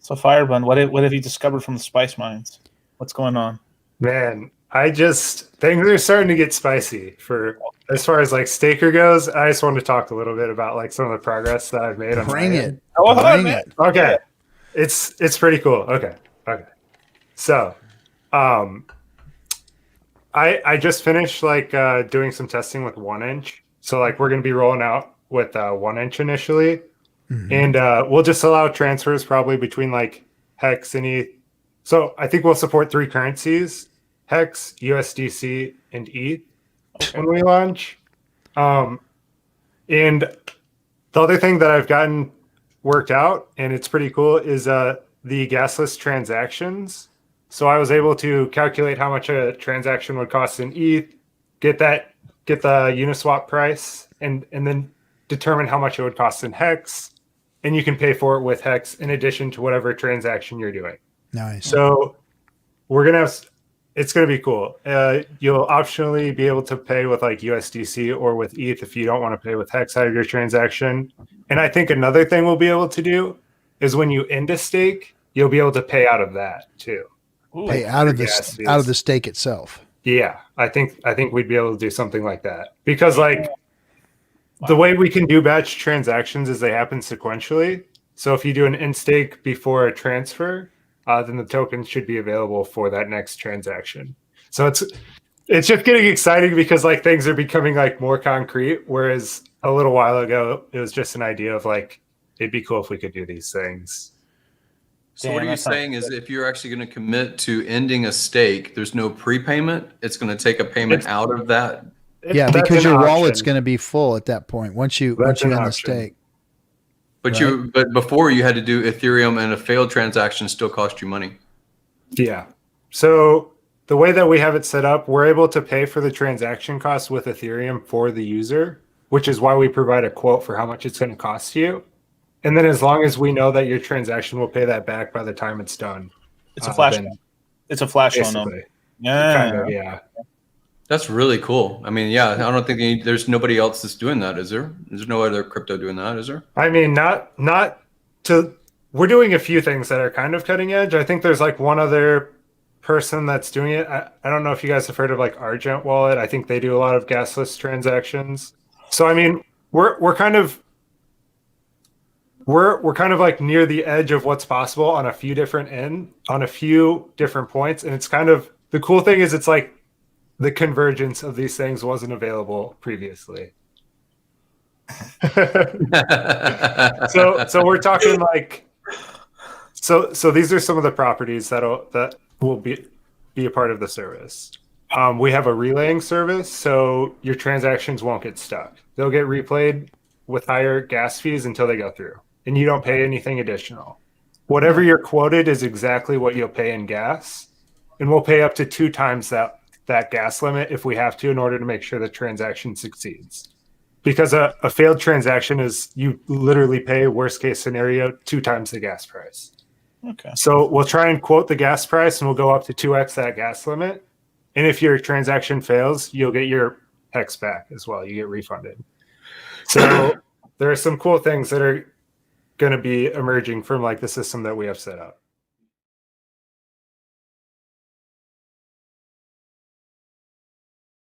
So Firebun, what have you discovered from the spice mines? What's going on? Man, things are starting to get spicy for as far as like Staker goes. I just wanted to talk a little bit about like some of the progress that I've made on Bring my it. end. Oh, Bring man. it. Okay. Yeah. It's pretty cool. Okay. So, I just finished like doing some testing with 1inch. So like we're going to be rolling out with 1inch initially. And we'll just allow transfers probably between like hex and ETH. So I think we'll support 3 currencies: hex, USDC, and ETH when we launch. And the other thing that I've gotten worked out, and it's pretty cool, is the gasless transactions. So I was able to calculate how much a transaction would cost in ETH, get the Uniswap price, and then determine how much it would cost in hex. And you can pay for it with hex in addition to whatever transaction you're doing. Nice. So it's going to be cool. You'll optionally be able to pay with like USDC or with ETH if you don't want to pay with hex out of your transaction. And I think another thing we'll be able to do is when you end a stake, you'll be able to pay out of that too. Pay out of the stake itself. Yeah, I think we'd be able to do something like that because like the way we can do batch transactions is they happen sequentially. So if you do an end stake before a transfer, then the token should be available for that next transaction. So it's just getting exciting because like things are becoming like more concrete, whereas a little while ago it was just an idea of like it'd be cool if we could do these things. So what are you saying is if you're actually going to commit to ending a stake, there's no prepayment? It's going to take a payment out of that? Yeah, because your wallet's going to be full at that point once you end the stake. But but before you had to do Ethereum, and a failed transaction still cost you money. Yeah. So the way that we have it set up, we're able to pay for the transaction costs with Ethereum for the user, which is why we provide a quote for how much it's going to cost you. And then as long as we know that your transaction will pay that back by the time it's done. It's a flash. It's a flash loan. Yeah. Kind of, yeah. That's really cool. I mean, yeah, I don't think there's nobody else that's doing that, is there? There's no other crypto doing that, is there? I mean, we're doing a few things that are kind of cutting edge. I think there's like one other person that's doing it. I don't know if you guys have heard of like Argent Wallet. I think they do a lot of gasless transactions. So I mean, we're kind of like near the edge of what's possible on a few different points. And it's kind of the cool thing is it's like the convergence of these things wasn't available previously. so we're talking like so these are some of the properties that will be a part of the service. We have a relaying service, so your transactions won't get stuck. They'll get replayed with higher gas fees until they go through, and you don't pay anything additional. Whatever you're quoted is exactly what you'll pay in gas, and we'll pay up to 2 times that gas limit if we have to in order to make sure the transaction succeeds. Because a failed transaction is you literally pay, worst case scenario, 2 times the gas price. Okay. So we'll try and quote the gas price and we'll go up to 2x that gas limit. And if your transaction fails, you'll get your hex back as well. You get refunded. So there are some cool things that are going to be emerging from like the system that we have set up.